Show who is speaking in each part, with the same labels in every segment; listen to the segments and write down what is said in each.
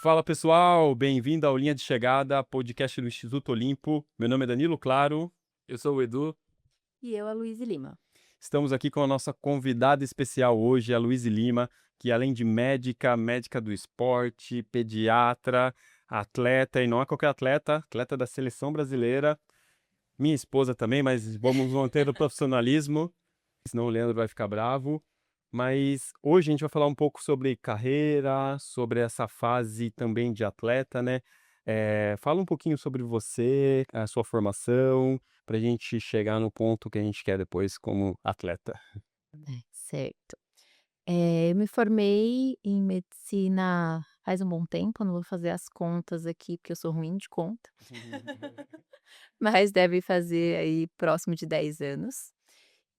Speaker 1: Fala pessoal, bem-vindo ao Linha de Chegada, podcast do Instituto Olimpo. Meu nome é Danilo Claro.
Speaker 2: Eu sou o Edu.
Speaker 3: E eu, a Luíse Lima.
Speaker 1: Estamos aqui com a nossa convidada especial hoje, a Luíse Lima, que além de médica, médica do esporte, pediatra, atleta, e não é qualquer atleta, atleta da seleção brasileira, minha esposa também, mas vamos manter o profissionalismo, senão o Leandro vai ficar bravo. Mas hoje a gente vai falar um pouco sobre carreira, sobre essa fase também de atleta, né? Fala um pouquinho sobre você, a sua formação, para a gente chegar no ponto que a gente quer depois como atleta.
Speaker 3: Certo. Eu me formei em medicina faz um bom tempo, não vou fazer as contas aqui, porque eu sou ruim de conta, mas deve fazer aí próximo de 10 anos.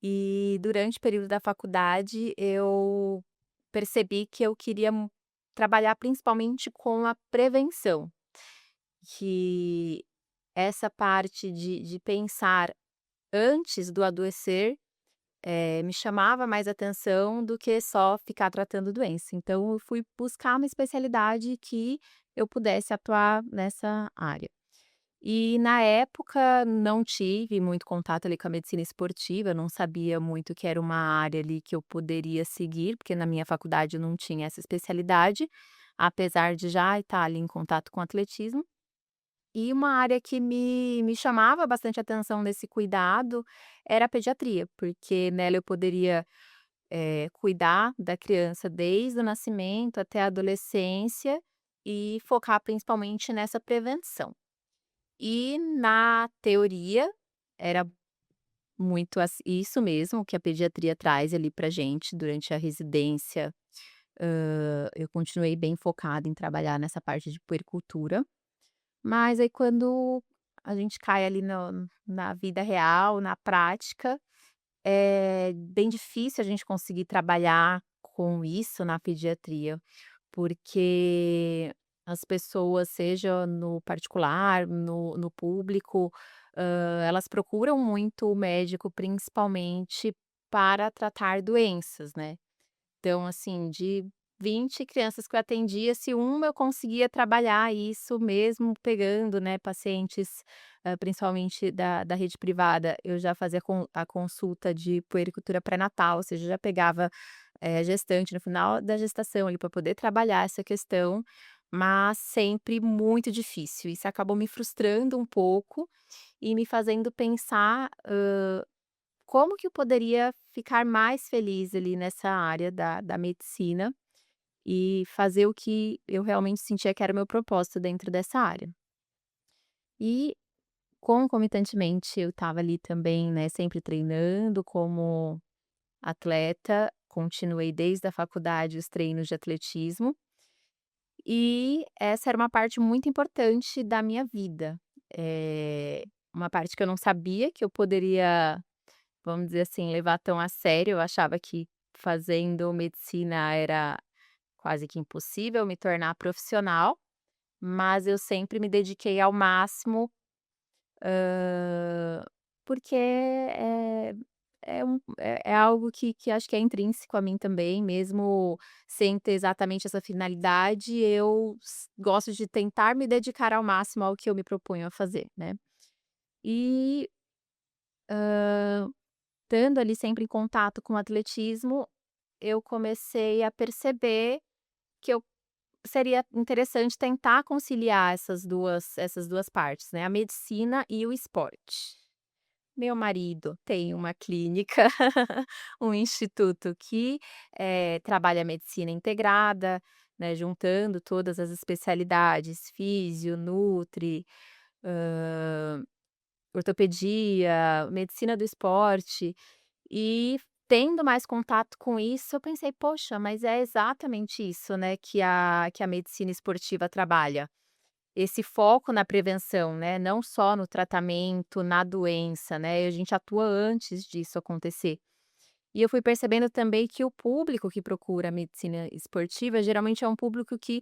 Speaker 3: E durante o período da faculdade, eu percebi que eu queria trabalhar principalmente com a prevenção, que essa parte de pensar antes do adoecer me chamava mais atenção do que só ficar tratando doença. Então eu fui buscar uma especialidade que eu pudesse atuar nessa área. E na época não tive muito contato ali com a medicina esportiva, não sabia muito que era uma área ali que eu poderia seguir, porque na minha faculdade eu não tinha essa especialidade, apesar de já estar ali em contato com atletismo. E uma área que me chamava bastante atenção nesse cuidado era a pediatria, porque nela eu poderia, cuidar da criança desde o nascimento até a adolescência e focar principalmente nessa prevenção. E na teoria era muito isso mesmo que a pediatria traz ali pra gente durante a residência. Eu continuei bem focada em trabalhar nessa parte de puericultura. Mas aí quando a gente cai ali na vida real, na prática, é bem difícil a gente conseguir trabalhar com isso na pediatria, porque as pessoas, seja no particular, no público, elas procuram muito o médico principalmente para tratar doenças, né. Então, assim, de 20 crianças que eu atendia, se uma eu conseguia trabalhar isso mesmo pegando, né, pacientes, principalmente da rede privada, eu já fazia a consulta de puericultura pré-natal, ou seja, já pegava, gestante no final da gestação ali para poder trabalhar essa questão, mas sempre muito difícil. Isso acabou me frustrando um pouco e me fazendo pensar, como que eu poderia ficar mais feliz ali nessa área da medicina e fazer o que eu realmente sentia que era o meu propósito dentro dessa área. E concomitantemente eu estava ali também, né, sempre treinando como atleta, continuei desde a faculdade os treinos de atletismo, e essa era uma parte muito importante da minha vida. Uma parte que eu não sabia que eu poderia, vamos dizer assim, levar tão a sério. Eu achava que fazendo medicina era quase que impossível me tornar profissional, mas eu sempre me dediquei ao máximo, hã, porque é algo que acho que é intrínseco a mim também, mesmo sem ter exatamente essa finalidade, eu gosto de tentar me dedicar ao máximo ao que eu me proponho a fazer, né. E, estando ali sempre em contato com o atletismo, eu comecei a perceber que eu seria interessante tentar conciliar essas duas partes, né, a medicina e o esporte. Meu marido tem uma clínica, um instituto que, trabalha a medicina integrada, né, juntando todas as especialidades, físio, nutri, hã, ortopedia, medicina do esporte. E tendo mais contato com isso, eu pensei: "Poxa, mas é exatamente isso, né, que a medicina esportiva trabalha". Esse foco na prevenção, né, não só no tratamento, na doença, né, a gente atua antes disso acontecer. E eu fui percebendo também que o público que procura a medicina esportiva, geralmente é um público que,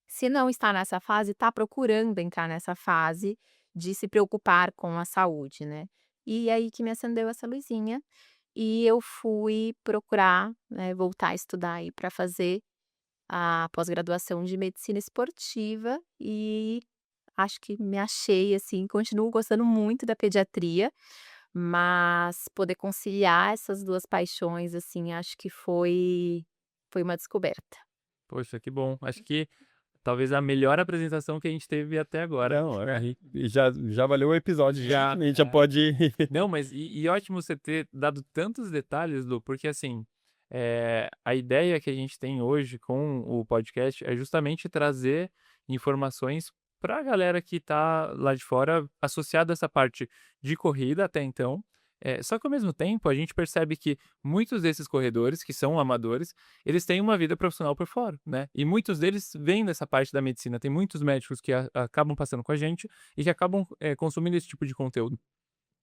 Speaker 3: se não está nessa fase, está procurando entrar nessa fase de se preocupar com a saúde, né. E aí que me acendeu essa luzinha, e eu fui procurar, né, voltar a estudar aí para fazer. a pós-graduação de medicina esportiva e acho que me achei, assim, continuo gostando muito da pediatria, mas poder conciliar essas 2 paixões, assim, acho que foi uma descoberta.
Speaker 2: Poxa, que bom. Acho que talvez a melhor apresentação que a gente teve até agora.
Speaker 1: Não, já valeu o episódio,
Speaker 2: Já,
Speaker 1: a gente já pode.
Speaker 2: Não, mas e ótimo você ter dado tantos detalhes, Lu, porque assim, a ideia que a gente tem hoje com o podcast é justamente trazer informações para a galera que está lá de fora, associada a essa parte de corrida até então. Só que ao mesmo tempo a gente percebe que muitos desses corredores, que são amadores, eles têm uma vida profissional por fora, né? E muitos deles vêm dessa parte da medicina. Tem muitos médicos que acabam passando com a gente e que acabam consumindo esse tipo de conteúdo.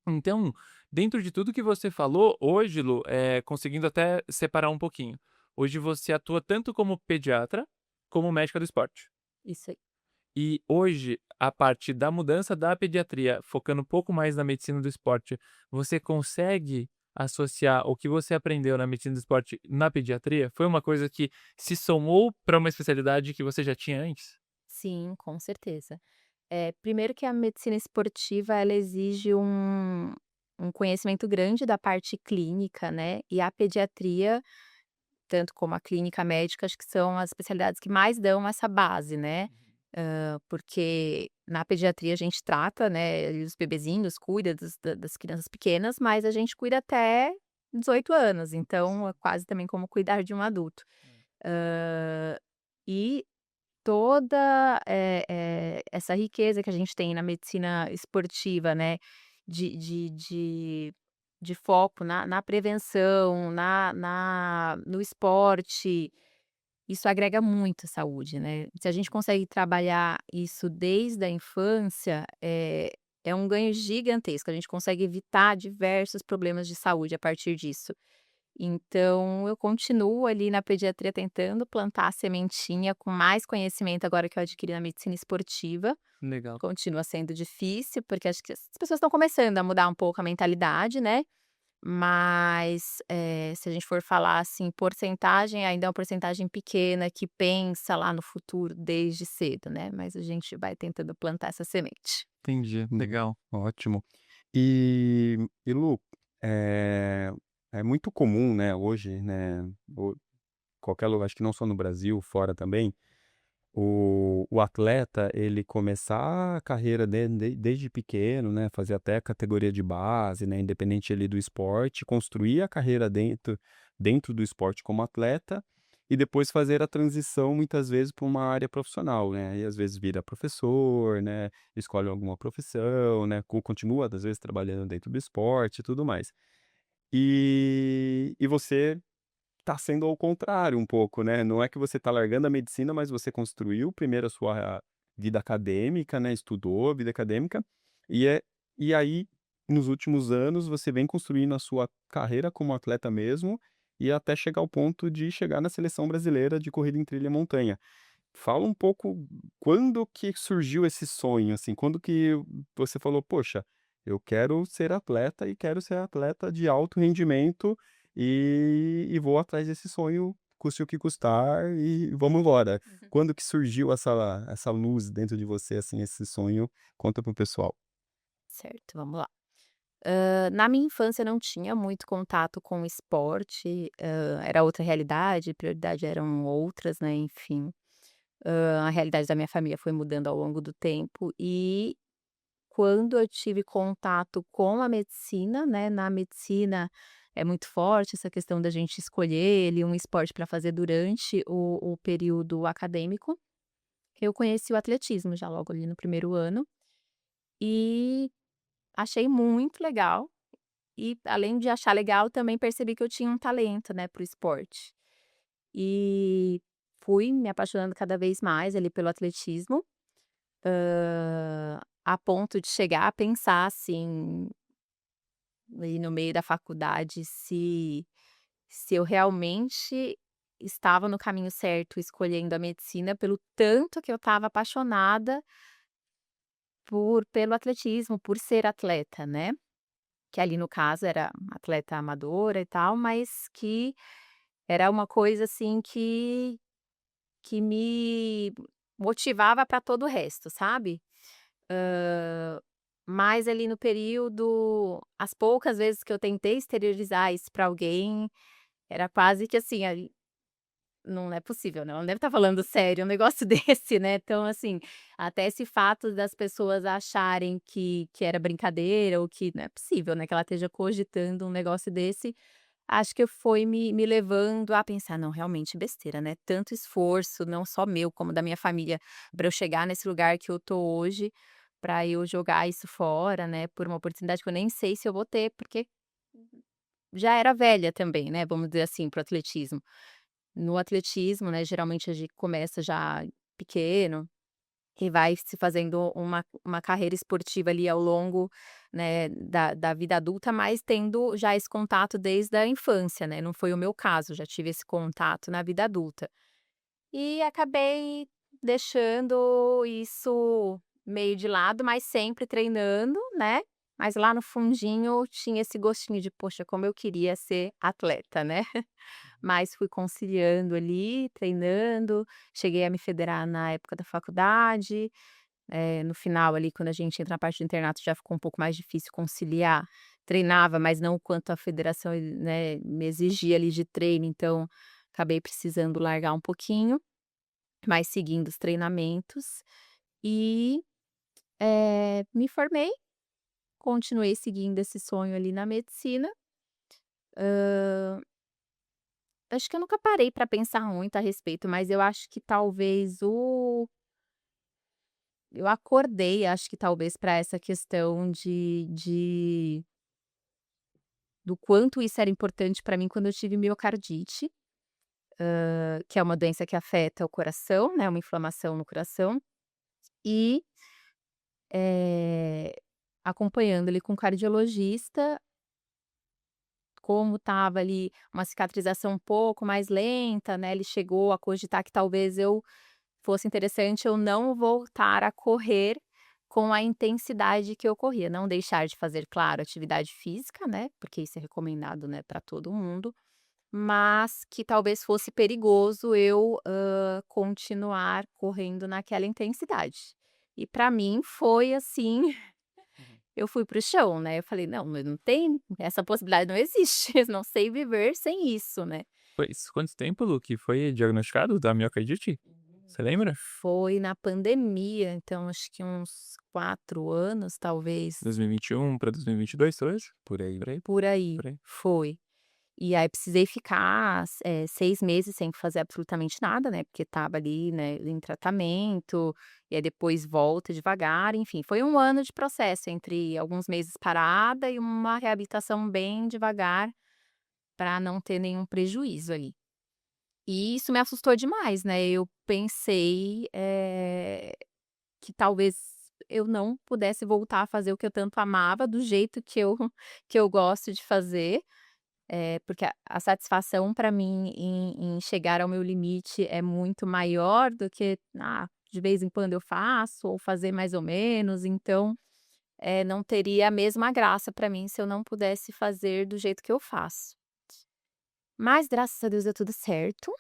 Speaker 2: Então, dentro de tudo que você falou, hoje, Lu, conseguindo até separar um pouquinho, hoje você atua tanto como pediatra como médica do esporte.
Speaker 3: Isso aí.
Speaker 2: E hoje, a parte da mudança da pediatria, focando um pouco mais na medicina do esporte, você consegue associar o que você aprendeu na medicina do esporte na pediatria? Foi uma coisa que se somou para uma especialidade que você já tinha antes?
Speaker 3: Sim, com certeza. Primeiro que a medicina esportiva ela exige um conhecimento grande da parte clínica, né, e a pediatria, tanto como a clínica médica, acho que são as especialidades que mais dão essa base, né, porque na pediatria a gente trata, né, ali os bebezinhos, cuida das crianças pequenas, mas a gente cuida até 18 anos, então é quase também como cuidar de um adulto. Hã, e toda, essa riqueza que a gente tem na medicina esportiva, né, de foco na prevenção, no esporte, isso agrega muito à saúde, né. Se a gente consegue trabalhar isso desde a infância, é um ganho gigantesco, a gente consegue evitar diversos problemas de saúde a partir disso. Então eu continuo ali na pediatria tentando plantar a sementinha com mais conhecimento agora que eu adquiri na medicina esportiva.
Speaker 2: Legal.
Speaker 3: Continua sendo difícil, porque acho que as pessoas estão começando a mudar um pouco a mentalidade, né, mas, se a gente for falar, assim, porcentagem, ainda é uma porcentagem pequena que pensa lá no futuro desde cedo, né, mas a gente vai tentando plantar essa semente.
Speaker 2: Entendi, legal.
Speaker 1: Ótimo. E Lu, é, é muito comum, né, hoje, né, qualquer lugar, acho que não só no Brasil, fora também, o atleta, ele começar a carreira desde pequeno, né, fazer até categoria de base, né, independente ali do esporte, construir a carreira dentro do esporte como atleta e depois fazer a transição muitas vezes para uma área profissional, né, e às vezes vira professor, né, escolhe alguma profissão, né, continua às vezes trabalhando dentro do esporte e tudo mais. E você tá sendo ao contrário um pouco, né, não é que você tá largando a medicina, mas você construiu primeiro a sua vida acadêmica, né, estudou a vida acadêmica, e e aí, nos últimos anos, você vem construindo a sua carreira como atleta mesmo, e até chegar ao ponto de chegar na seleção brasileira de corrida em trilha e montanha. Fala um pouco quando que surgiu esse sonho, assim, quando que você falou: "Poxa, eu quero ser atleta e quero ser atleta de alto rendimento e vou atrás desse sonho, custe o que custar e vamos embora". Quando que surgiu essa luz dentro de você, assim, esse sonho? Conta para o pessoal.
Speaker 3: Certo, vamos lá. Na minha infância não tinha muito contato com o esporte, era outra realidade, prioridade eram outras, né, enfim. A realidade da minha família foi mudando ao longo do tempo e quando eu tive contato com a medicina, né, na medicina é muito forte essa questão da gente escolher ali um esporte para fazer durante o período acadêmico. Eu conheci o atletismo já logo ali no primeiro ano e achei muito legal. E além de achar legal, também percebi que eu tinha um talento, né, para o esporte. E fui me apaixonando cada vez mais ali pelo atletismo, a ponto de chegar a pensar assim, ali no meio da faculdade, se eu realmente estava no caminho certo escolhendo a medicina pelo tanto que eu estava apaixonada pelo atletismo, por ser atleta, né. Que ali no caso era atleta amadora e tal, mas que era uma coisa assim que que me motivava para todo o resto, sabe. Hã, mas ali no período, as poucas vezes que eu tentei exteriorizar isso para alguém, era quase que assim, aí não é possível, né, ela não deve estar falando sério um negócio desse, né. Então assim, até esse fato das pessoas acharem que era brincadeira ou que não é possível, né, que ela esteja cogitando um negócio desse, acho que foi me levando a pensar: "Não, realmente besteira, né, tanto esforço, não só meu, como da minha família, para eu chegar nesse lugar que eu tô hoje, para eu jogar isso fora, né, por uma oportunidade que eu nem sei se eu vou ter", porque já era velha também, né, vamos dizer assim, para o atletismo. No atletismo, né, geralmente a gente começa já pequeno e vai se fazendo uma carreira esportiva ali ao longo, né, da vida adulta, mas tendo já esse contato desde a infância, né, não foi o meu caso, já tive esse contato na vida adulta. E acabei deixando isso meio de lado, mas sempre treinando, né, mas lá no fundinho tinha esse gostinho de: "Poxa, como eu queria ser atleta", né. Mas fui conciliando ali, treinando, cheguei a me federar na época da faculdade, no final ali quando a gente entra na parte do internato já ficou um pouco mais difícil conciliar, treinava, mas não o quanto a federação, né, me exigia ali de treino, então acabei precisando largar um pouquinho, mas seguindo os treinamentos e, me formei, continuei seguindo esse sonho ali na medicina. Acho que eu nunca parei para pensar muito a respeito, mas eu acho que talvez o eu acordei, acho que talvez para essa questão de do quanto isso era importante para mim quando eu tive miocardite, que é uma doença que afeta o coração, né, uma inflamação no coração, e, eh, acompanhando ali com o cardiologista, como estava ali uma cicatrização um pouco mais lenta, né, ele chegou a cogitar que talvez eu fosse interessante eu não voltar a correr com a intensidade que eu corria, não deixar de fazer, claro, atividade física, né, porque isso é recomendado, né, para todo mundo, mas que talvez fosse perigoso eu, continuar correndo naquela intensidade. E para mim foi assim, eu fui para o chão, né, eu falei: "Não, não tem essa possibilidade não existe, eu não sei viver sem isso, né".
Speaker 2: Foi isso quanto tempo, Lu, que foi diagnosticado da miocardite? Você lembra?
Speaker 3: Foi na pandemia, então acho que uns 4 anos, talvez,
Speaker 2: 2021 para 2022, talvez?
Speaker 1: Por aí.
Speaker 2: Por aí,
Speaker 3: por aí,
Speaker 2: por aí.
Speaker 3: foi. E aí precisei ficar 6 meses sem fazer absolutamente nada, né, porque estava ali, né, em tratamento, e aí depois volta devagar, enfim, foi um ano de processo entre alguns meses parada e uma reabilitação bem devagar, para não ter nenhum prejuízo ali. E isso me assustou demais, né, eu pensei, que talvez eu não pudesse voltar a fazer o que eu tanto amava, do jeito que eu gosto de fazer, porque a satisfação para mim em chegar ao meu limite é muito maior do que, de vez em quando eu faço ou fazer mais ou menos, então, não teria a mesma graça para mim se eu não pudesse fazer do jeito que eu faço. Mas graças a Deus deu tudo certo.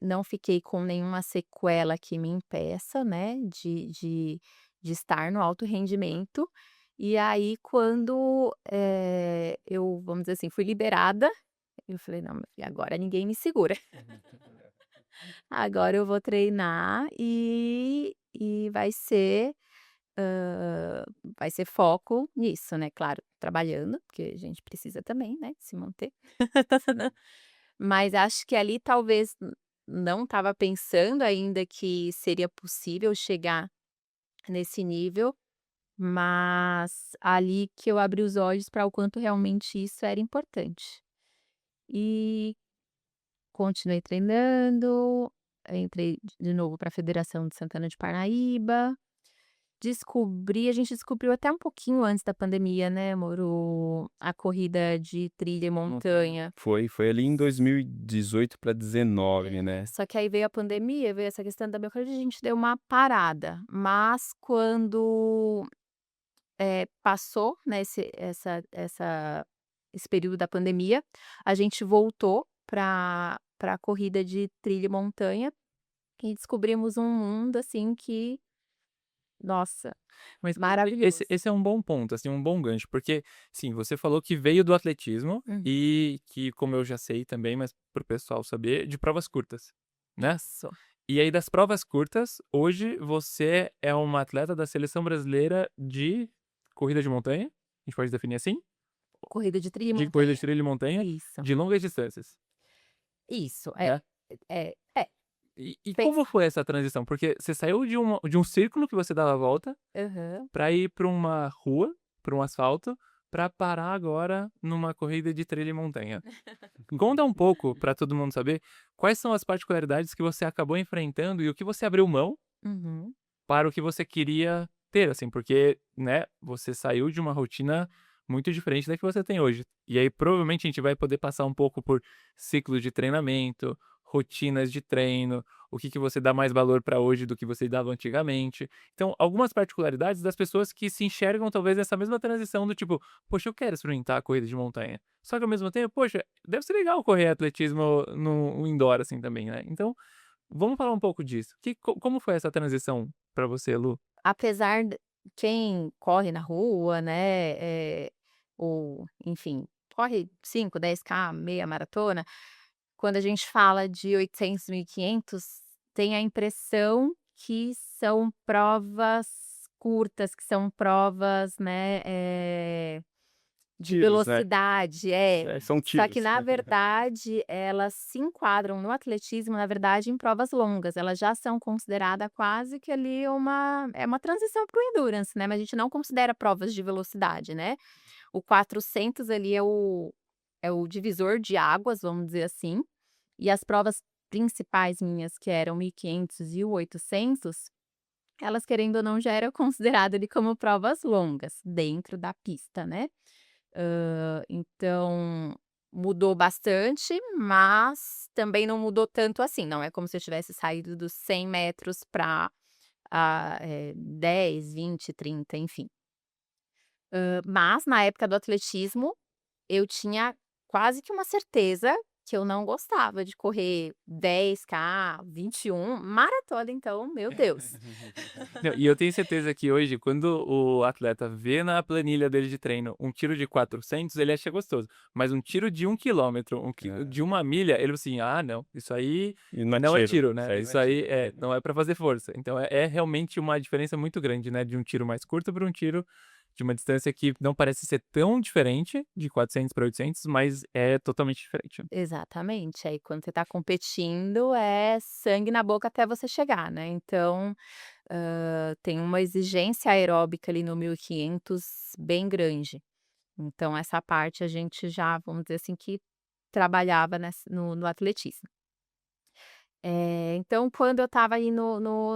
Speaker 3: Não fiquei com nenhuma sequela que me impeça, né, de estar no alto rendimento. E aí quando, eu, vamos dizer assim, fui liberada, eu falei: "Não, meu filho, agora ninguém me segura. Agora eu vou treinar e vai ser foco nisso", né, claro, trabalhando, porque a gente precisa também, né, se manter. Mas acho que ali talvez não estava pensando ainda que seria possível chegar nesse nível, mas ali que eu abri os olhos para o quanto realmente isso era importante. E continuei treinando, entrei de novo para a Federação de Santana de Parnaíba, a gente descobriu até um pouquinho antes da pandemia, né, amor, a corrida de trilha e
Speaker 2: Montanha.
Speaker 3: montanha.
Speaker 1: Foi ali em 2018 para 19,
Speaker 3: É,
Speaker 1: né.
Speaker 3: só que aí veio a pandemia, veio essa questão da miocardite, a gente deu uma parada, mas quando, passou, né, esse período da pandemia, a gente voltou para corrida de trilha e montanha e descobrimos um mundo assim que, nossa,
Speaker 2: Mas
Speaker 3: maravilhoso.
Speaker 2: esse é um bom ponto, assim, um bom gancho, porque, sim, você falou que veio do atletismo
Speaker 3: Uhum.
Speaker 2: e que, como eu já sei também, mas pro pessoal saber, de provas curtas, né?
Speaker 3: Isso.
Speaker 2: E aí, das provas curtas, hoje você é uma atleta da seleção brasileira de corrida de montanha, a gente pode definir assim?
Speaker 3: Corrida de trilha e
Speaker 2: De corrida
Speaker 3: montanha.
Speaker 2: de trilha e montanha,
Speaker 3: Isso.
Speaker 2: de longas distâncias,
Speaker 3: Isso.
Speaker 2: né?
Speaker 3: É.
Speaker 2: E
Speaker 3: Pensa.
Speaker 2: como foi essa transição? Porque você saiu de um círculo que você dava a volta
Speaker 3: Aham.
Speaker 2: pra ir pra uma rua, pra um asfalto, pra parar agora numa corrida de trilha e montanha. Conta um pouco, pra todo mundo saber, quais são as particularidades que você acabou enfrentando e o que você abriu mão
Speaker 3: Uhum.
Speaker 2: para o que você queria ter, assim, porque, né, você saiu de uma rotina muito diferente da que você tem hoje. E aí, provavelmente, a gente vai poder passar um pouco por ciclos de treinamento, rotinas de treino, o que você dá mais valor para hoje do que você dava antigamente. Então, algumas particularidades das pessoas que se enxergam talvez nessa mesma transição do tipo, poxa, eu quero experimentar a corrida de montanha. Só que ao mesmo tempo, poxa, deve ser legal correr atletismo no indoor assim também, né? Então, vamos falar um pouco disso. Como foi essa transição para você, Lu?
Speaker 3: Apesar de quem corre na rua, né, ou enfim, corre 5, 10K, meia maratona, quando a gente fala de 800, 1.500, tem a impressão que são provas curtas, que são provas, né, de
Speaker 1: Tiros, né?
Speaker 3: velocidade,
Speaker 1: São
Speaker 3: Só que
Speaker 1: tiros.
Speaker 3: na verdade elas se enquadram no atletismo, na verdade, em provas longas, elas já são consideradas quase que ali uma transição para o endurance, né, mas a gente não considera provas de velocidade, né. O 400 ali é o divisor de águas, vamos dizer assim, e as provas principais minhas, que eram 1.500 e o 800, elas querendo ou não já eram consideradas ali como provas longas, dentro da pista, né. Então, mudou bastante, mas também não mudou tanto assim, não é como se eu tivesse saído dos 100 metros para 10, 20, 30, enfim. Mas na época do atletismo, eu tinha quase que uma certeza que eu não gostava de correr 10K, 21, maratona então, meu Deus.
Speaker 2: Não, e eu tenho certeza que hoje, quando o atleta vê na planilha dele de treino um tiro de 400, ele acha gostoso. Mas um tiro de 1 quilômetro, de 1 milha, ele fala assim, ah, não, isso aí
Speaker 1: E não é
Speaker 2: não é
Speaker 1: tiro.
Speaker 2: tiro, né? Isso aí não é pra fazer força. Então é realmente uma diferença muito grande, né? De um tiro mais curto para um tiro de uma distância que não parece ser tão diferente, de 400 para 800, mas é totalmente diferente.
Speaker 3: Exatamente, aí quando você tá competindo é sangue na boca até você chegar, né, então, tem uma exigência aeróbica ali no 1.500 bem grande. Então essa parte a gente já, vamos dizer assim, que trabalhava no atletismo. Então quando eu estava aí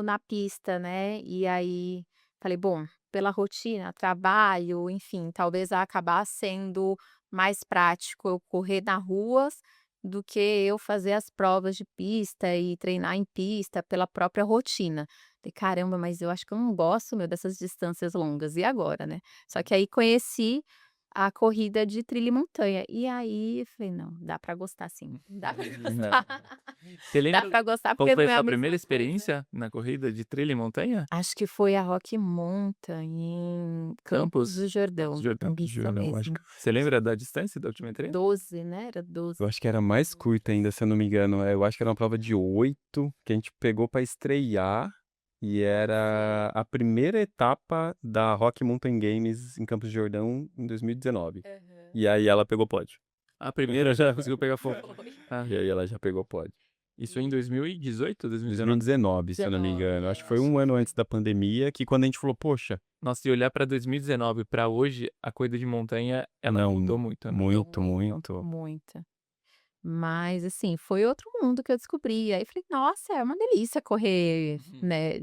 Speaker 3: na pista, né, e aí falei: "Bom, pela rotina, trabalho, enfim, talvez vai acabar sendo mais prático eu correr na ruas do que eu fazer as provas de pista e treinar em pista pela própria rotina". Falei: "Caramba, mas eu acho que eu não gosto, meu, dessas distâncias longas, e agora, né?". Só que aí conheci a corrida de trilha e montanha, e aí eu falei: "Não, dá pra gostar sim, dá pra gostar".
Speaker 2: Você
Speaker 3: Dá
Speaker 2: lembra
Speaker 3: pra gostar
Speaker 2: qual
Speaker 3: porque
Speaker 2: foi a
Speaker 3: não é a
Speaker 2: sua primeira
Speaker 3: mesma coisa.
Speaker 2: experiência na corrida de trilha e montanha?
Speaker 3: Acho que foi a Rock Mountain em Campos do Jordão.
Speaker 2: Campos do
Speaker 3: Isso
Speaker 2: Jordão, acho
Speaker 3: mesmo.
Speaker 2: que você lembra da distância da altimetria?
Speaker 3: 12, né, era
Speaker 1: Eu
Speaker 3: 12
Speaker 1: acho que era mais curta ainda, se eu não me engano. Eu acho que era uma prova de 8 que a gente pegou para estrear e era a primeira etapa da Rock Mountain Games em Campos do Jordão em 2019.
Speaker 3: Aham.
Speaker 1: E aí ela pegou pódio.
Speaker 2: A primeira já conseguiu pegar fogo.
Speaker 3: Foi.
Speaker 2: Ah,
Speaker 1: E aí ela já pegou pódio.
Speaker 2: isso em 2018, 2019?
Speaker 1: 2019, se eu não me
Speaker 3: 19,
Speaker 1: engano. Acho que foi
Speaker 2: Nossa.
Speaker 1: um ano antes da pandemia que quando a gente falou, poxa,
Speaker 2: Nossa, e olhar pra 2019 pra hoje, a corrida de montanha, ela
Speaker 1: não,
Speaker 2: mudou muito, né?
Speaker 3: Mudou
Speaker 1: muito,
Speaker 3: muito,
Speaker 1: muito.
Speaker 3: muita. Mas, assim, foi outro mundo que eu descobri, aí falei: "Nossa, é uma delícia correr, né,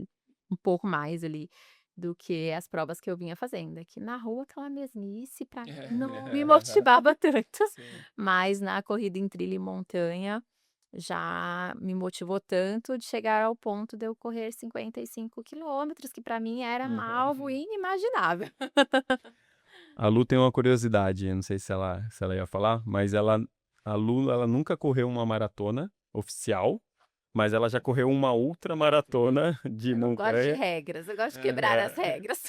Speaker 3: um pouco mais ali do que as provas que eu vinha fazendo". Aqui na rua aquela mesmice pra mim não me motivava tanto,
Speaker 2: Sim.
Speaker 3: mas na corrida em trilha e montanha já me motivou tanto de chegar ao ponto de eu correr 55 quilômetros, que para mim era algo inimaginável.
Speaker 1: A Lu tem uma curiosidade, eu não sei se ela ia falar, mas a Lu, ela nunca correu uma maratona oficial, mas ela já correu uma ultramaratona de
Speaker 3: Eu não gosto de
Speaker 1: montanha.
Speaker 3: regras, eu gosto de quebrar as regras.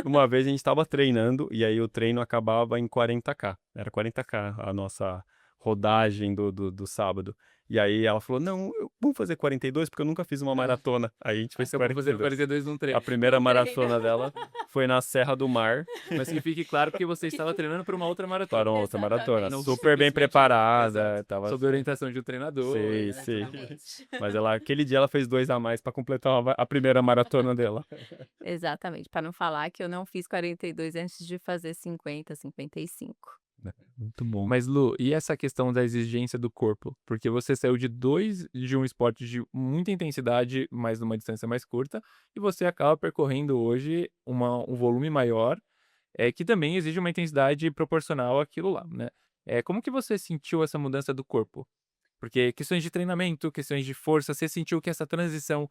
Speaker 1: Uma vez a gente estava treinando e aí o treino acabava em 40K. Era 40K a nossa rodagem do sábado. E aí ela falou, não, vamos fazer 42 porque eu nunca fiz uma maratona. Aí a gente fez
Speaker 2: Acabou fazendo
Speaker 1: 42.
Speaker 2: 42 num treino.
Speaker 1: A primeira
Speaker 3: No treino.
Speaker 1: maratona dela foi na Serra do Mar,
Speaker 2: Mas que fique claro que você estava treinando para uma outra maratona.
Speaker 1: para uma outra maratona.
Speaker 3: Exatamente.
Speaker 1: Super bem preparada.
Speaker 2: Exato.
Speaker 1: Tava...
Speaker 2: Sob orientação de um treinador.
Speaker 1: Sei,
Speaker 2: né?
Speaker 1: sei.
Speaker 3: Exatamente.
Speaker 1: Mas aquele dia ela fez 2 a mais para completar a primeira maratona dela.
Speaker 3: Exatamente, para não falar que eu não fiz 42 antes de fazer 50, 55.
Speaker 1: Muito bom.
Speaker 2: Mas, Lu, e essa questão da exigência do corpo? Porque você saiu de um esporte de muita intensidade, mas numa distância mais curta, e você acaba percorrendo hoje um volume maior, que também exige uma intensidade proporcional àquilo lá, né? Como que você sentiu essa mudança do corpo? Porque questões de treinamento, questões de força, você sentiu que essa transição...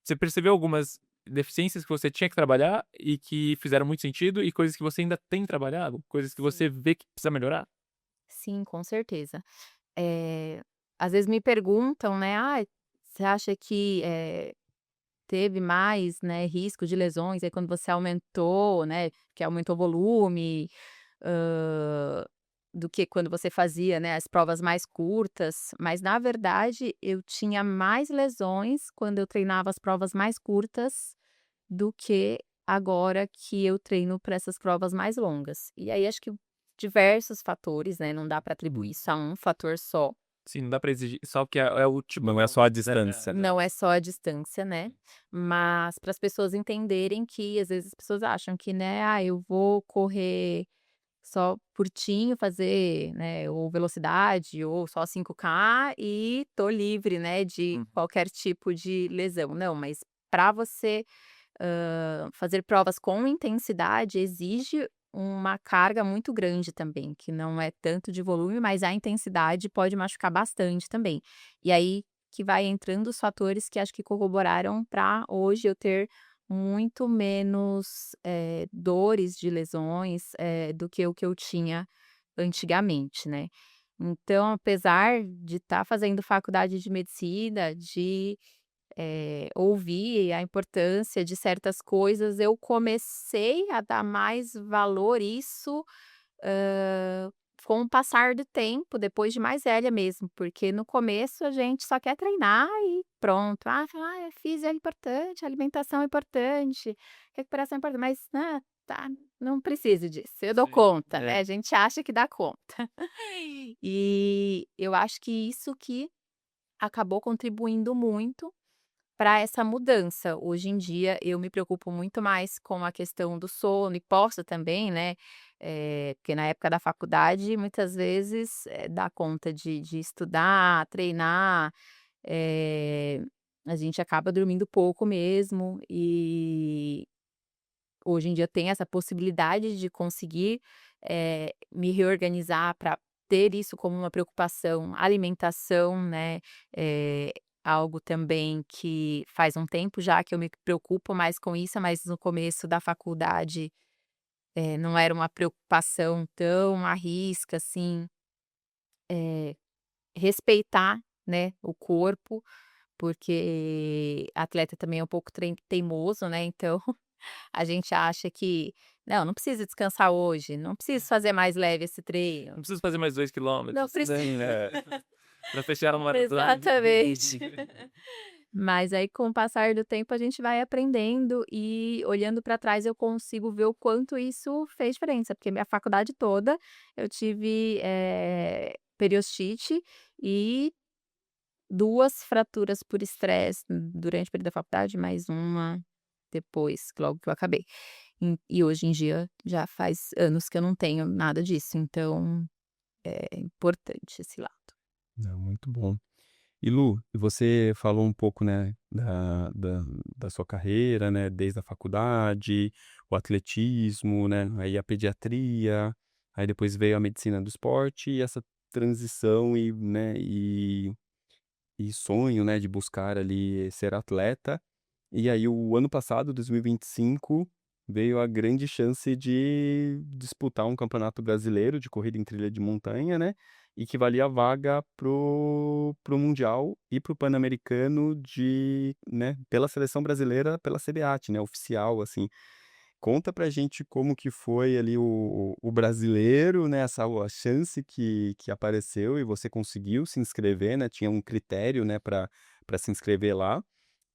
Speaker 2: Você percebeu algumas deficiências que você tinha que trabalhar e que fizeram muito sentido, e coisas que você ainda tem trabalhado? Coisas que você vê que precisa melhorar?
Speaker 3: Sim, com certeza. Às vezes me perguntam, né: "Ah, você acha que, teve mais, né, risco de lesões aí quando você aumentou, né, que aumentou o volume, hã, do que quando você fazia, né, as provas mais curtas?" Mas na verdade eu tinha mais lesões quando eu treinava as provas mais curtas do que agora que eu treino para essas provas mais longas. E aí acho que diversos fatores, né, não dá para atribuir isso a um fator só.
Speaker 2: Sim, não dá pra exigir só que é o tipo...
Speaker 1: Não é só a distância.
Speaker 3: Não é só a distância, né, mas para as pessoas entenderem que às vezes as pessoas acham que, né, "Ah, eu vou correr só curtinho, fazer, né, ou velocidade ou só 5K e tô livre, né, de
Speaker 2: Uhum.
Speaker 3: qualquer tipo de lesão". Não, mas para você fazer provas com intensidade exige uma carga muito grande também, que não é tanto de volume, mas a intensidade pode machucar bastante também. E aí que vai entrando os fatores que acho que corroboraram para hoje eu ter muito menos, dores de lesões, do que o que eu tinha antigamente, né. Então, apesar de estar fazendo faculdade de medicina, de ouvir a importância de certas coisas, eu comecei a dar mais valor isso, hã, com o passar do tempo, depois de mais velha mesmo, porque no começo a gente só quer treinar e pronto. "Ah, físio é importante, alimentação é importante, recuperação é importante", mas, tá, não preciso disso, eu dou
Speaker 2: Sim,
Speaker 3: conta, né, a gente acha que dá conta. E eu acho que isso que acabou contribuindo muito para essa mudança. Hoje em dia eu me preocupo muito mais com a questão do sono e posso também, né, porque na época da faculdade muitas vezes, dá conta de estudar, treinar, eh, a gente acaba dormindo pouco mesmo e hoje em dia tem essa possibilidade de conseguir, me reorganizar para ter isso como uma preocupação. Alimentação, né, é algo também que faz um tempo já que eu me preocupo mais com isso, mas no começo da faculdade, não era uma preocupação tão à risca assim. Respeitar, né, o corpo, porque atleta também é um pouco teimoso, né, então a gente acha que: "Não, não precisa descansar hoje, não preciso fazer mais leve esse treino,
Speaker 2: Não preciso fazer mais 2
Speaker 3: não
Speaker 2: quilômetros,
Speaker 3: preciso".
Speaker 2: né, pra fechar uma maratona.
Speaker 3: Exatamente. Mas aí com o passar do tempo a gente vai aprendendo e olhando para trás eu consigo ver o quanto isso fez diferença, porque minha faculdade toda eu tive, periostite e 2 fraturas por estresse durante o período da faculdade, mais uma depois, logo que eu acabei. E hoje em dia já faz anos que eu não tenho nada disso, então é importante esse lado.
Speaker 1: Não, muito bom. E Lu, você falou um pouco, né, da sua carreira, né, desde a faculdade, o atletismo, né, aí a pediatria, aí depois veio a medicina do esporte e essa transição e sonho, né, de buscar ali ser atleta. E aí o ano passado, 2025, veio a grande chance de disputar um campeonato brasileiro de corrida em trilha de montanha, né? e que valia a vaga pro Mundial e pro Pan-Americano né, pela seleção brasileira, pela CBAT, né, oficial, assim. Conta pra gente como que foi ali o brasileiro, né, a chance que apareceu e você conseguiu se inscrever, né, tinha um critério, né, para se inscrever lá.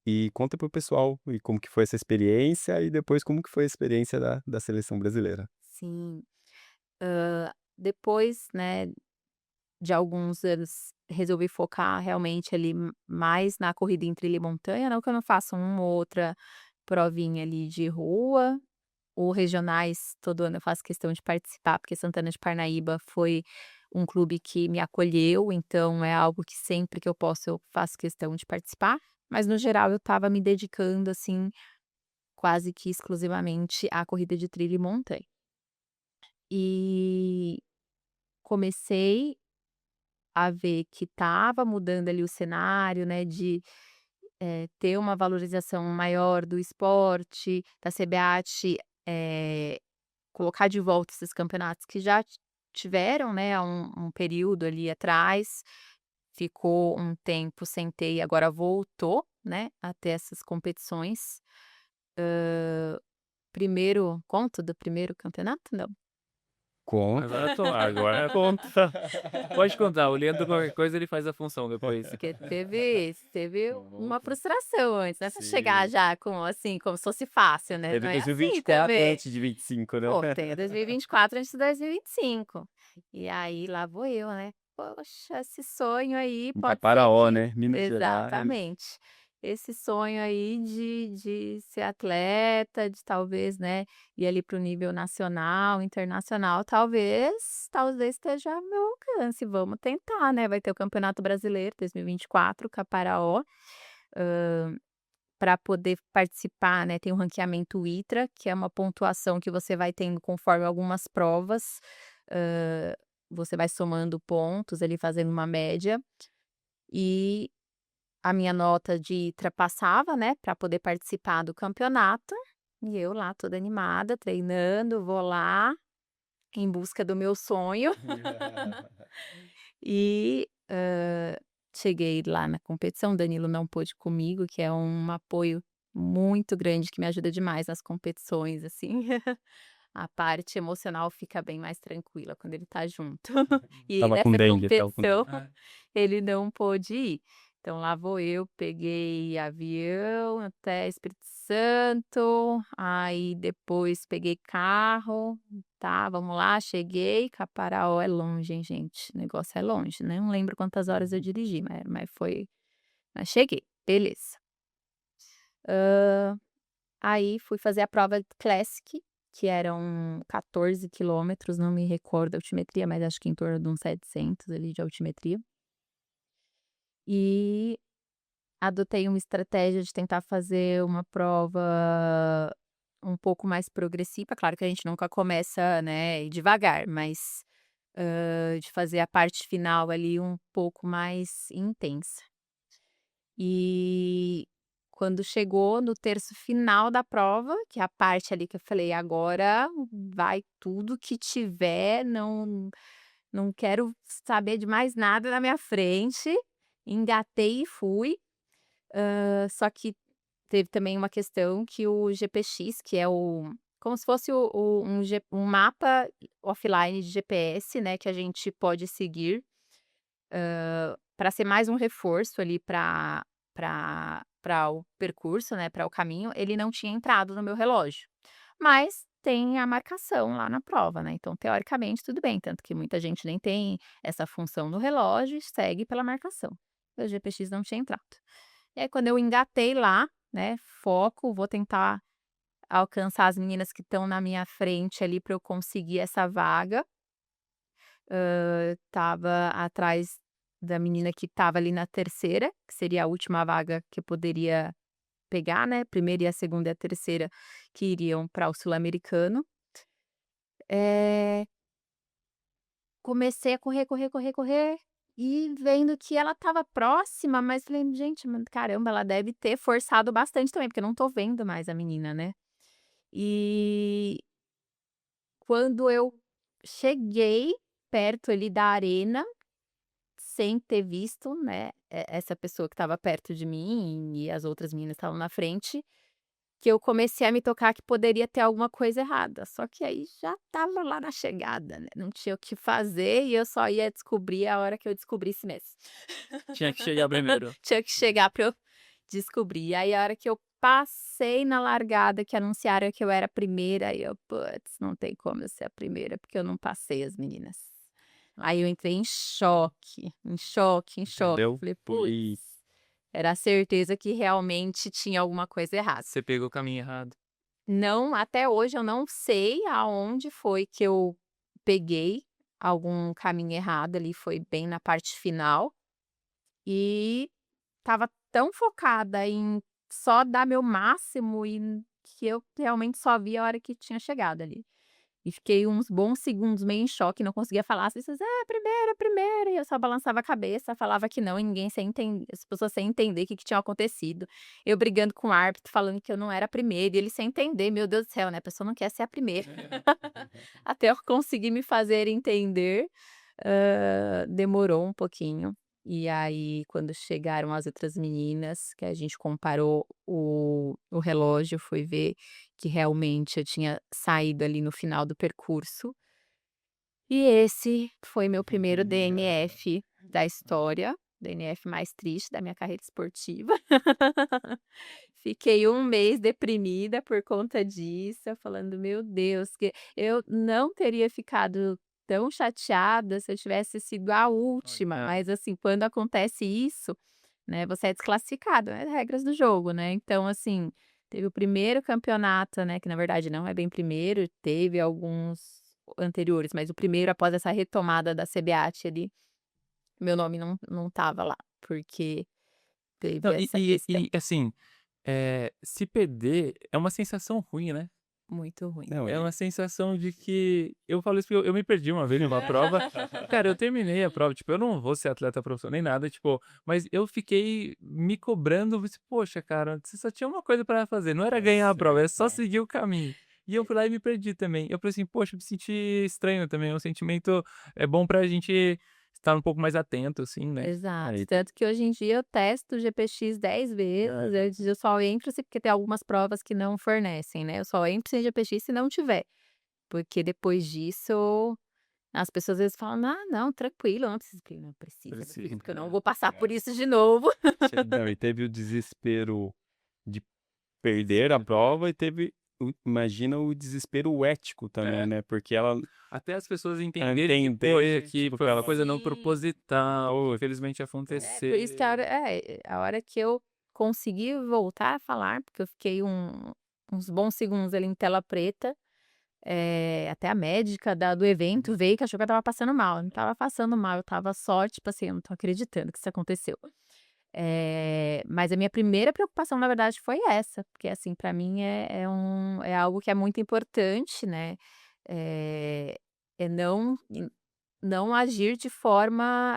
Speaker 1: E conta pro pessoal e como que foi essa experiência e depois como que foi a experiência da seleção brasileira.
Speaker 3: Sim. Depois, né, de alguns anos, resolvi focar realmente ali mais na corrida em trilha e montanha, não que eu não faça uma ou outra provinha ali de rua, ou regionais, todo ano eu faço questão de participar, porque Santana de Parnaíba foi um clube que me acolheu, então é algo que sempre que eu posso eu faço questão de participar, mas no geral eu estava me dedicando, assim, quase que exclusivamente à corrida de trilha e montanha. E comecei a ver que estava mudando ali o cenário, né, de, ter uma valorização maior do esporte, da CBAT, colocar de volta esses campeonatos que já tiveram, né, há um período ali atrás, ficou um tempo sem ter e agora voltou, né, a ter essas competições. Primeiro conto do primeiro campeonato? Não.
Speaker 1: Conta.
Speaker 2: Agora conta. Pode contar, o Leandro qualquer coisa ele faz a função depois.
Speaker 3: Porque teve uma
Speaker 1: Conta.
Speaker 3: frustração antes, não é pra chegar
Speaker 1: Sim.
Speaker 3: já com, assim, como se fosse fácil, né,
Speaker 1: Teve
Speaker 3: não é assim
Speaker 1: 2024
Speaker 3: também.
Speaker 1: antes de 25, né?
Speaker 3: Pô, tem 2024 antes de 2025. E aí lá vou eu, né, poxa, esse sonho aí
Speaker 1: Vai
Speaker 3: pode
Speaker 1: para
Speaker 3: ser
Speaker 1: o,
Speaker 3: que
Speaker 1: né? Minas Gerais.
Speaker 3: exatamente. Esse sonho aí de ser atleta, de talvez, né, ir ali para o nível nacional, internacional, talvez esteja ao meu alcance, vamos tentar, né, vai ter o Campeonato Brasileiro 2024, Caparaó, para poder participar, né, tem o ranqueamento ITRA, que é uma pontuação que você vai tendo conforme algumas provas, hã, você vai somando pontos ali, fazendo uma média, e a minha nota de ITRA passava, né, para poder participar do campeonato, e eu lá toda animada, treinando, vou lá, em busca do meu sonho, e, cheguei lá na competição, o Danilo não pôde ir comigo, que é um apoio muito grande, que me ajuda demais nas competições, assim. A parte emocional fica bem mais tranquila quando ele tá junto. E
Speaker 1: Tava com
Speaker 3: nessa
Speaker 1: dengue, tava com
Speaker 3: competição,
Speaker 1: dengue.
Speaker 3: ele não pôde ir. Então lá vou eu, peguei avião até Espírito Santo, aí depois peguei carro, tá, vamos lá, cheguei, Caparaó é longe, hein, gente, o negócio é longe, né, não lembro quantas horas eu dirigi, mas cheguei, beleza. Aí fui fazer a prova Classic, que eram 14 quilômetros, não me recordo a altimetria, mas acho que em torno de uns 700 ali de altimetria. E adotei uma estratégia de tentar fazer uma prova um pouco mais progressiva, claro que a gente nunca começa, né, devagar, mas, de fazer a parte final ali um pouco mais intensa. E quando chegou no terço final da prova, que é a parte ali que eu falei: "Agora vai tudo que tiver, não quero saber de mais nada na minha frente", engatei e fui. Só que teve também uma questão que o GPX, que é como se fosse um mapa offline de GPS, né, que a gente pode seguir, para ser mais um reforço ali para o percurso, né, para o caminho, ele não tinha entrado no meu relógio. Mas tem a marcação lá na prova, né, então teoricamente tudo bem, tanto que muita gente nem tem essa função no relógio e segue pela marcação. O GPX não tinha entrado. E aí quando eu engatei lá, né, foco, vou tentar alcançar as meninas que estão na minha frente ali para eu conseguir essa vaga. Estava atrás da menina que estava ali na terceira, que seria a última vaga que eu poderia pegar, né, primeira e a segunda e a terceira que iriam para o sul-americano. Eh, Comecei a correr, correr, correr, correr, e vendo que ela estava próxima, mas falei: "Gente, mas caramba, ela deve ter forçado bastante também", porque eu não tô vendo mais a menina, né. E quando eu cheguei perto ali da arena, sem ter visto, né, essa pessoa que estava perto de mim e as outras meninas estavam na frente, que eu comecei a me tocar que poderia ter alguma coisa errada. Só que aí já estava lá na chegada, né, não tinha o que fazer e eu só ia descobrir a hora que eu descobrisse mesmo.
Speaker 2: Tinha que chegar primeiro.
Speaker 3: Tinha que chegar para eu descobrir. E aí a hora que eu passei na largada, que anunciaram que eu era a primeira, aí eu: "Puts, não tem como eu ser a primeira, porque eu não passei as meninas". Aí eu entrei em choque, em choque, em choque.
Speaker 1: Entendeu?
Speaker 3: Falei:
Speaker 1: Foi.
Speaker 3: "Puts", era a certeza que realmente tinha alguma coisa errada.
Speaker 2: Você pegou o caminho errado.
Speaker 3: Não, até hoje eu não sei aonde foi que eu peguei algum caminho errado ali, foi bem na parte final, e estava tão focada em só dar meu máximo que eu realmente só vi a hora que tinha chegado ali. E fiquei uns bons segundos meio em choque, não conseguia falar, as pessoas: "É, primeira, primeira", e eu só balançava a cabeça, falava que não, e ninguém sem entender, as pessoas sem entender o que que tinha acontecido. Eu brigando com o árbitro, falando que eu não era a primeira, e ele sem entender, meu Deus do céu, né, a pessoa não quer ser a primeira. Até eu conseguir me fazer entender, demorou um pouquinho. E aí, quando chegaram as outras meninas, que a gente comparou o relógio, foi ver que realmente eu tinha saído ali no final do percurso. E esse foi meu primeiro DNF da história, DNF mais triste da minha carreira esportiva. Fiquei um mês deprimida por conta disso, falando: "Meu Deus, que eu não teria ficado tão chateada se eu tivesse sido a última",
Speaker 2: É.
Speaker 3: mas, assim, quando acontece isso, né, você é desclassificado, é regras do jogo, né. Então, assim, teve o primeiro campeonato, né, que na verdade não é bem primeiro, teve alguns anteriores, mas o primeiro após essa retomada da CBAT ali, meu nome não estava lá, porque teve
Speaker 2: Não,
Speaker 3: essa questão.
Speaker 2: assim, se perder é uma sensação ruim, né.
Speaker 3: Muito ruim.
Speaker 1: Não,
Speaker 2: É
Speaker 1: e
Speaker 2: uma sensação de que eu falo isso porque eu me perdi uma vez numa prova. Cara, eu terminei a prova, tipo, eu não vou ser atleta profissional nem nada, tipo, mas eu fiquei me cobrando, disse: "Poxa, cara, você só tinha uma coisa pra fazer, não era ganhar a prova, é só seguir o caminho". E eu fui lá e me perdi também. Eu falei assim: "Poxa, eu me senti estranho também", é um sentimento é bom pra gente estar um pouco mais atento, assim, né.
Speaker 3: Exato,
Speaker 1: aí
Speaker 3: tanto que hoje em dia eu testo o GPX 10 vezes, eu só entro se porque tem algumas provas que não fornecem, né, eu só entro sem GPX se não tiver, porque depois disso, as pessoas às vezes falam: "Ah, não, tranquilo, não precisa", não precisa,
Speaker 2: Preci
Speaker 3: porque eu não vou passar por isso de novo.
Speaker 1: não, e teve o desespero de perder a prova e teve imagina o desespero ético também,
Speaker 2: É.
Speaker 1: né, porque ela
Speaker 2: Até as pessoas entenderem
Speaker 1: entender,
Speaker 2: que
Speaker 1: tipo, que
Speaker 2: foi uma
Speaker 1: ela
Speaker 2: coisa não
Speaker 3: Sim.
Speaker 2: proposital, infelizmente
Speaker 3: É, por isso que
Speaker 2: aconteceu.
Speaker 3: a hora que eu consegui voltar a falar, porque eu fiquei uns bons segundos ali em tela preta, até a médica do evento veio que achou que eu estava passando mal, eu não estava passando mal, eu estava só, tipo assim: "Eu não tô acreditando que isso aconteceu". Mas a minha primeira preocupação, na verdade, foi essa, porque, assim, para mim é algo que é muito importante, né, eh, é não agir de forma,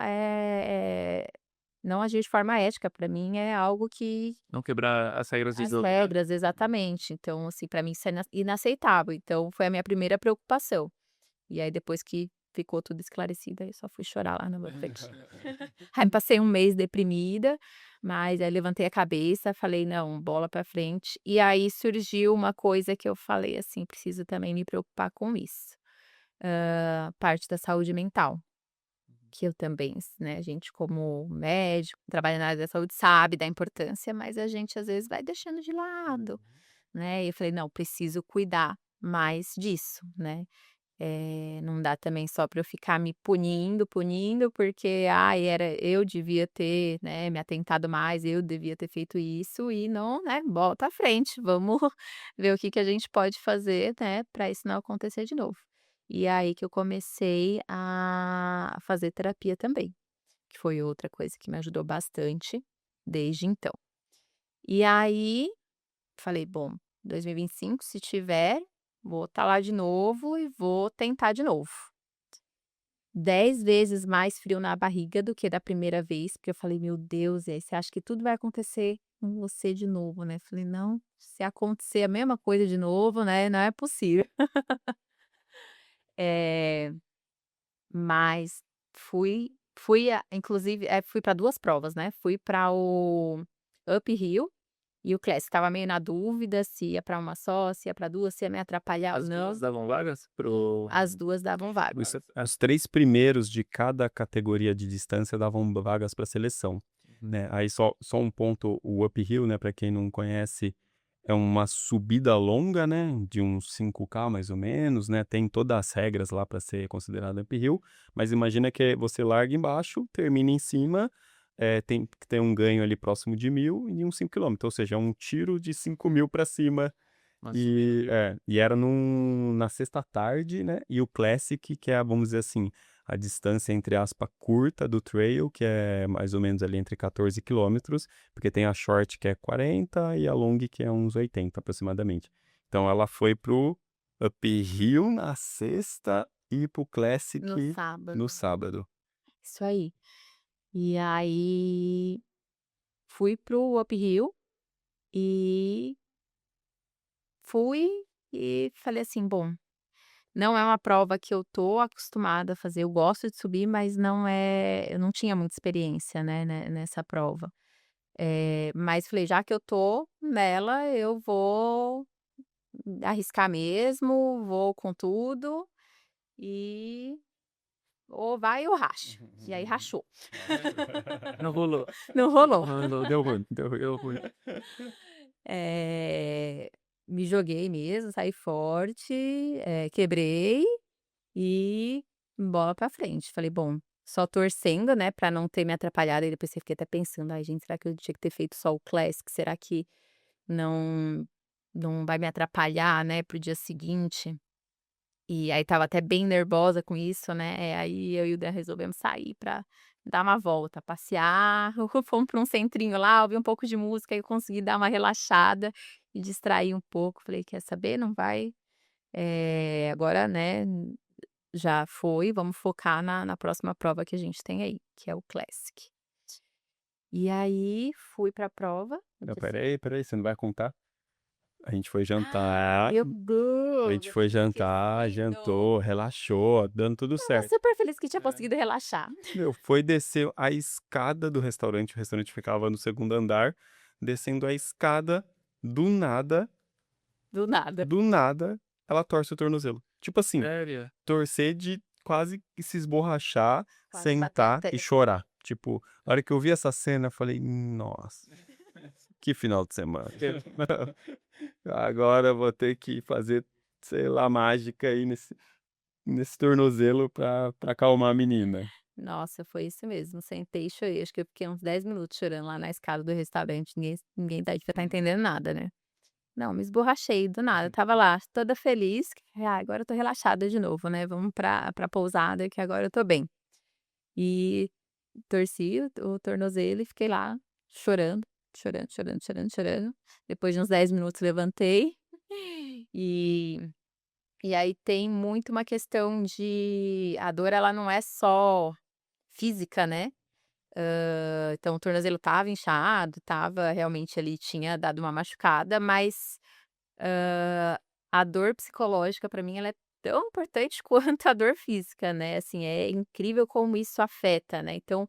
Speaker 3: não agir de forma ética, para mim é algo que
Speaker 2: Não quebrar as regras do
Speaker 3: as
Speaker 2: jogo, né.
Speaker 3: regras, exatamente. Então, assim, para mim isso é inaceitável, então foi a minha primeira preocupação. E aí depois que ficou tudo esclarecido, aí eu só fui chorar lá no meu cantinho. Aí passei um mês deprimida, mas aí levantei a cabeça, falei: "Não, bola para frente". E aí surgiu uma coisa que eu falei assim: "Preciso também me preocupar com isso", parte da saúde mental. Que eu também, né, a gente como médico, trabalha na área da saúde, sabe da importância, mas a gente às vezes vai deixando de lado, né. E eu falei: "Não, preciso cuidar mais disso, né". Não dá também só para eu ficar me punindo, punindo, porque, ai, eu devia ter, né, me atentado mais, eu devia ter feito isso e não, né, bola pra frente, vamos ver o que que a gente pode fazer, né, para isso não acontecer de novo. E aí que eu comecei a fazer terapia também, que foi outra coisa que me ajudou bastante desde então. E aí, falei: "Bom, 2025 se tiver, vou estar lá de novo e vou tentar de novo". 10 vezes mais frio na barriga do que da primeira vez, porque eu falei: "Meu Deus, e aí você acha que tudo vai acontecer com você de novo, né?". Falei: "Não, se acontecer a mesma coisa de novo, né, não é possível". Eh, mas fui Inclusive, fui para 2 provas, né, fui para o uphill e o classic, estava meio na dúvida se ia para uma só, se ia para 2, se ia me atrapalhar ou
Speaker 2: As
Speaker 3: não.
Speaker 2: duas davam vagas pro...
Speaker 3: As 2 davam vaga.
Speaker 1: Os 3 primeiros de cada categoria de distância davam vagas para seleção, né? Aí só um ponto, o uphill, né, para quem não conhece, é uma subida longa, né, de uns 5K mais ou menos, né? Tem todas as regras lá para ser considerado uphill, mas imagina que você larga embaixo, termina em cima, tem que ter um ganho ali próximo de 1.000 e uns 5 quilômetros, ou seja, é um tiro de 5.000 para cima.
Speaker 2: Uma subida.
Speaker 1: E era na sexta tarde, né? E o Classic, que é, vamos dizer assim, a distância, entre aspas, curta do trail, que é mais ou menos ali entre 14 quilômetros, porque tem a short que é 40 e a long que é uns 80 aproximadamente. Então ela foi pro uphill na sexta e pro Classic
Speaker 3: No sábado.
Speaker 1: no sábado.
Speaker 3: Isso aí. E aí, fui pro uphill e fui e falei assim: "Bom, não é uma prova que eu tô acostumada a fazer, eu gosto de subir, mas eu não tinha muita experiência, né, nessa prova. Mas falei: "Já que eu tô nela, eu vou arriscar mesmo, vou com tudo e ou vai ou racha". E aí rachou.
Speaker 2: Não rolou.
Speaker 3: Não rolou.
Speaker 2: Não rolou, deu ruim.
Speaker 3: Me joguei mesmo, saí forte, quebrei e bola pra frente. Falei: "Bom, só torcendo, né, pra não ter me atrapalhado", e depois eu fiquei até pensando: "Ai gente, será que eu tinha que ter feito só o classic? Será que não não vai me atrapalhar, né, para o dia seguinte?". E aí estava até bem nervosa com isso, né, aí eu e o Dan resolvemos sair pra dar uma volta, passear, fomos pra um centrinho lá, ouvir um pouco de música, aí eu consegui dar uma relaxada e distrair um pouco. Falei: "Quer saber? Não vai, agora, né, já foi, vamos focar na próxima prova que a gente tem aí, que é o Classic". E aí fui pra prova no
Speaker 1: Não,
Speaker 3: dia
Speaker 1: peraí, você não vai contar? A gente foi
Speaker 3: Ah,
Speaker 1: jantar,
Speaker 3: meu
Speaker 1: a
Speaker 3: Deus,
Speaker 1: gente
Speaker 3: eu
Speaker 1: foi
Speaker 3: tinha
Speaker 1: jantar,
Speaker 3: esquecido.
Speaker 1: jantou, relaxou, dando tudo
Speaker 3: Estava
Speaker 1: certo.
Speaker 3: super feliz que tinha conseguido relaxar.
Speaker 1: Meu, foi descer a escada do restaurante, o restaurante ficava no segundo andar, descendo a escada, do nada,
Speaker 3: Do nada.
Speaker 1: do nada, ela torce o tornozelo. Tipo assim,
Speaker 2: Sério?
Speaker 1: torcer de quase que se esborrachar,
Speaker 3: Quase bater
Speaker 1: sentar e
Speaker 3: até.
Speaker 1: chorar. Tipo, a hora que eu vi essa cena, eu falei, nossa, que final de semana. Agora eu vou ter que fazer, sei lá, mágica aí nesse tornozelo pra acalmar a menina.
Speaker 3: Nossa, foi isso mesmo, sentei e chorei, acho que eu fiquei uns 10 minutos chorando lá na escada do restaurante, ninguém devia estar entendendo nada, né. Não, me esborrachei do nada, estava lá toda feliz, agora eu tô relaxada de novo, né, vamos pra pousada que agora eu tô bem". E torci o tornozelo e fiquei lá chorando, chorando, chorando, chorando, chorando. Depois de uns 10 minutos levantei, e e aí tem muito uma questão de a dor ela não é só física, né. Então o tornozelo estava inchado, estava realmente ali tinha dado uma machucada, mas, a dor psicológica para mim ela é tão importante quanto a dor física, né, assim, é incrível como isso afeta, né. Então,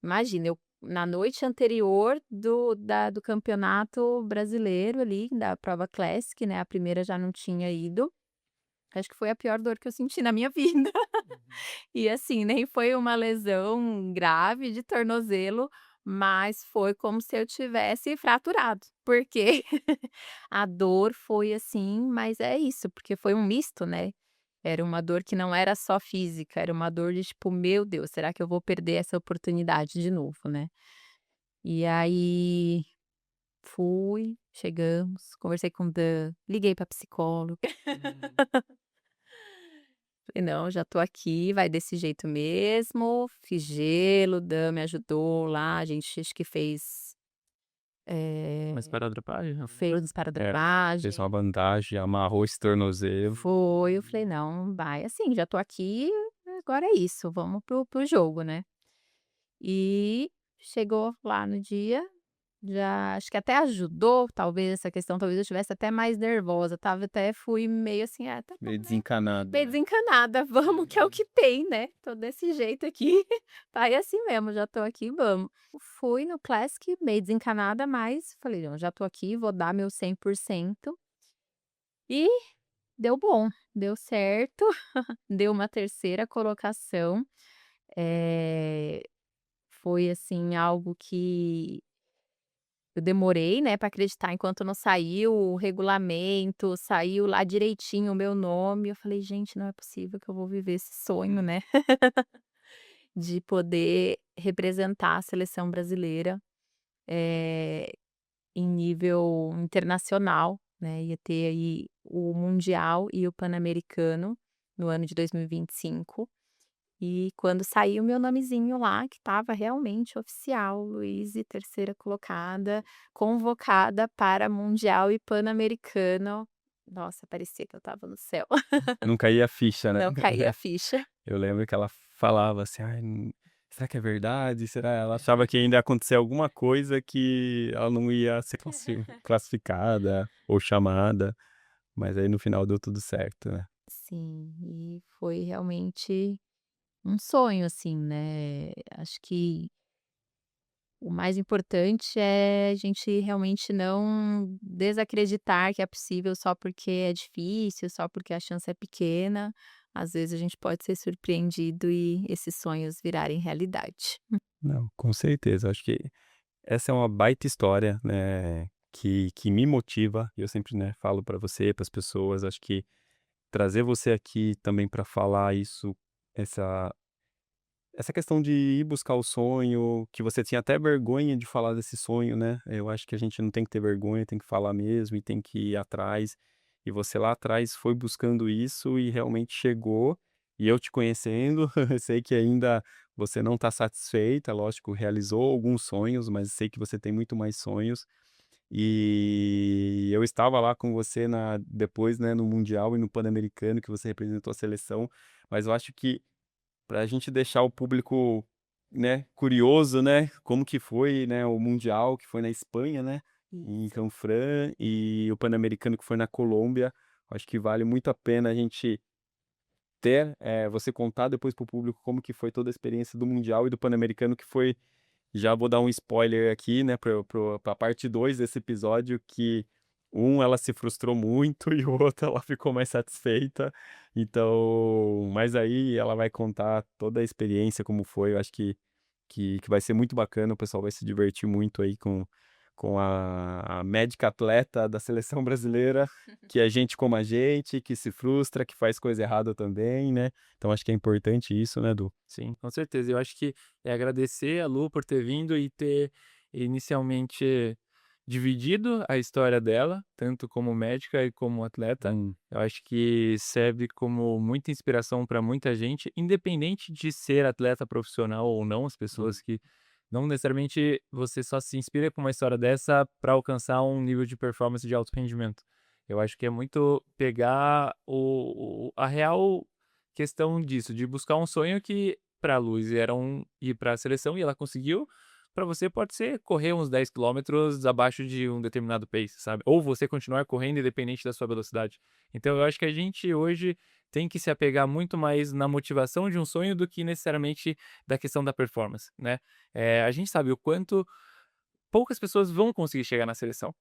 Speaker 3: imagina, eu na noite anterior do campeonato brasileiro ali, da prova Classic, né, a primeira já não tinha ido, acho que foi a pior dor que eu senti na minha vida. E assim, nem foi uma lesão grave de tornozelo, mas foi como se eu tivesse fraturado, porque a dor foi assim, mas é isso, porque foi um misto, né. Era uma dor que não era só física, era uma dor de tipo: "Meu Deus, será que eu vou perder essa oportunidade de novo, né?". E aí chegamos, conversei com o Dan, liguei pra psicóloga.
Speaker 2: Hum.
Speaker 3: Falei: "Não, já tô aqui, vai desse jeito mesmo". Fiz gelo, Dan me ajudou lá, a gente acho que fez,
Speaker 2: Mas
Speaker 3: eh,
Speaker 2: para outra página?
Speaker 3: fez
Speaker 1: É, fez
Speaker 3: esparadrapagem.
Speaker 1: uma bandagem, amarrou esse tornozelo.
Speaker 3: Foi, eu falei: "Não, vai assim, já tô aqui, agora é isso, vamos pro jogo, né". E chegou lá no dia, já acho que até ajudou, talvez, essa questão, talvez eu estivesse até mais nervosa, fui meio assim: "Ah, tá bom,
Speaker 1: Meio
Speaker 3: né".
Speaker 1: desencanado,
Speaker 3: Meio
Speaker 1: né?
Speaker 3: desencanada, vamos que é o que tem, né, tô desse jeito aqui, vai assim mesmo, já tô aqui, vamos. Fui no Classic meio desencanada, mas falei: "Não, já tô aqui, vou dar meu 100%", e deu bom, deu certo, deu uma terceira colocação, eh, foi assim algo que eu demorei, né, para acreditar enquanto não saiu o regulamento, saiu lá direitinho o meu nome, eu falei: "Gente, não é possível que eu vou viver esse sonho, né, de poder representar a seleção brasileira, eh, em nível internacional", né, ia ter aí o mundial e o pan-americano no ano de 2025. E quando saiu o meu nomezinho lá, que estava realmente oficial, Luíse, terceira colocada, convocada para mundial e pan-americano, nossa, parecia que eu estava no céu.
Speaker 1: Não caía a ficha, né?
Speaker 3: Não caía a ficha.
Speaker 1: Eu lembro que ela falava assim: "Ai, será que é verdade? Será?" Ela achava que ainda ia acontecer alguma coisa que ela não ia ser classificada ou chamada, mas aí no final deu tudo certo, né?
Speaker 3: Sim, e foi realmente um sonho, assim, né, acho que o mais importante é a gente realmente não desacreditar que é possível só porque é difícil, só porque a chance é pequena. Às vezes a gente pode ser surpreendido e esses sonhos virarem realidade.
Speaker 1: Não, com certeza. Acho que essa é uma baita história, né, que me motiva. E eu sempre, né, falo para você, para as pessoas, acho que trazer você aqui também para falar isso, essa essa questão de ir buscar o sonho, que você tinha até vergonha de falar desse sonho, né? Eu acho que a gente não tem que ter vergonha, tem que falar mesmo e tem que ir atrás. E você lá atrás foi buscando isso e realmente chegou. E eu te conhecendo, eu sei que ainda você não está satisfeita, lógico, realizou alguns sonhos, mas sei que você tem muito mais sonhos. E eu estava lá com você depois, né, no Mundial e no Pan-Americano, que você representou a seleção. Mas eu acho que para a gente deixar o público, né, curioso, né, como que foi, né, o mundial que foi na Espanha, né, em
Speaker 3: Isso.
Speaker 1: Canfrán, e o Pan-Americano que foi na Colômbia. Acho que vale muito a pena a gente ter, você contar depois para o público como que foi toda a experiência do mundial e do Pan-Americano, que foi, já vou dar um spoiler aqui, né, pra parte 2 desse episódio, que ela se frustrou muito e o outro ela ficou mais satisfeita. Então, mas aí ela vai contar toda a experiência, como foi. Eu acho que vai ser muito bacana, o pessoal vai se divertir muito aí com a médica atleta da seleção brasileira, que é gente como a gente, que se frustra, que faz coisa errada também, né? Então acho que é importante isso, né, Du?
Speaker 2: Sim, com certeza. Eu acho que é agradecer a Lu por ter vindo e ter inicialmente dividido a história dela, tanto como médica e como atleta.
Speaker 1: Hum.
Speaker 2: Eu acho que serve como muita inspiração para muita gente, independente de ser atleta profissional ou não, as pessoas que não necessariamente você só se inspira com uma história dessa para alcançar um nível de performance de alto rendimento. Eu acho que é muito pegar a real questão disso, de buscar um sonho que para a Luz era ir para a seleção e ela conseguiu. Para você pode ser correr uns 10 quilômetros abaixo de um determinado pace, sabe? Ou você continuar correndo independente da sua velocidade. Então eu acho que a gente hoje tem que se apegar muito mais na motivação de um sonho do que necessariamente da questão da performance, né? A gente sabe o quanto poucas pessoas vão conseguir chegar na seleção.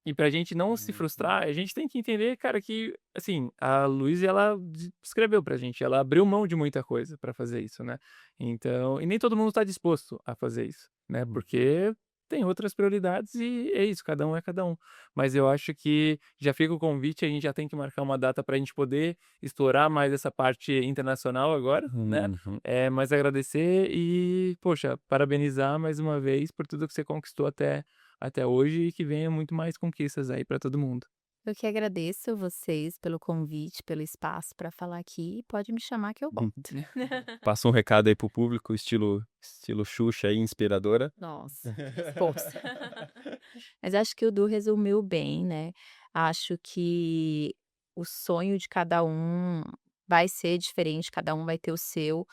Speaker 2: E pra gente não se
Speaker 1: Uhum.
Speaker 2: frustrar, a gente tem que entender, cara, que, assim, a Luísa, ela escreveu pra gente, ela abriu mão de muita coisa pra fazer isso, né. Então e nem todo mundo tá disposto a fazer isso, né,
Speaker 1: Uhum.
Speaker 2: porque tem outras prioridades e é isso, cada um é cada um. Mas eu acho que já fica o convite, a gente já tem que marcar uma data pra gente poder explorar mais essa parte internacional agora, né.
Speaker 1: Uhum.
Speaker 2: Mas agradecer e, poxa, parabenizar mais uma vez por tudo que você conquistou até hoje e que venha muito mais conquistas aí pra todo mundo.
Speaker 3: Eu que agradeço vocês pelo convite, pelo espaço para falar aqui, pode me chamar que eu
Speaker 1: Uhum.
Speaker 3: volto.
Speaker 1: Passa um recado aí pro público, estilo Xuxa aí, inspiradora.
Speaker 3: Nossa, responsa. Mas acho que o Du resumiu bem, né. Acho que o sonho de cada um vai ser diferente, cada um vai ter o seu,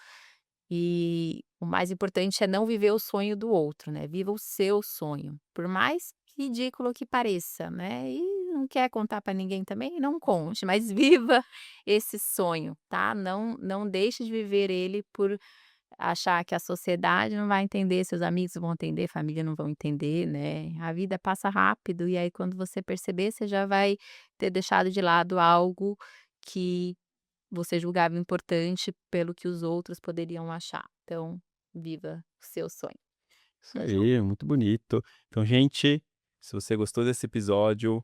Speaker 3: e O mais importante é não viver o sonho do outro, né? Viva o seu sonho, por mais ridículo que pareça, né? E não quer contar para ninguém também, não conte, mas viva esse sonho, tá? Não deixe de viver ele por achar que a sociedade não vai entender, seus amigos não vão entender, família não vão entender, né? A vida passa rápido e aí quando você perceber, você já vai ter deixado de lado algo que você julgava importante pelo que os outros poderiam achar. Então, viva o seu sonho.
Speaker 1: Isso aí, muito bonito. Então, gente, se você gostou desse episódio,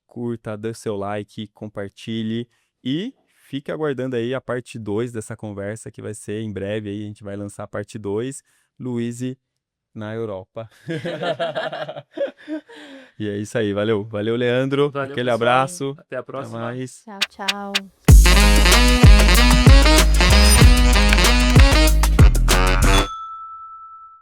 Speaker 1: curta, dê seu like, compartilhe e fique aguardando aí a parte 2 dessa conversa, que vai ser em breve aí, a gente vai lançar a parte 2, Luíse na Europa. E é isso aí, valeu. Valeu, Leandro.
Speaker 2: Valeu,
Speaker 1: Aquele
Speaker 2: pessoal.
Speaker 1: abraço.
Speaker 2: Até a
Speaker 1: Até
Speaker 2: próxima.
Speaker 1: mais.
Speaker 3: Tchau, tchau.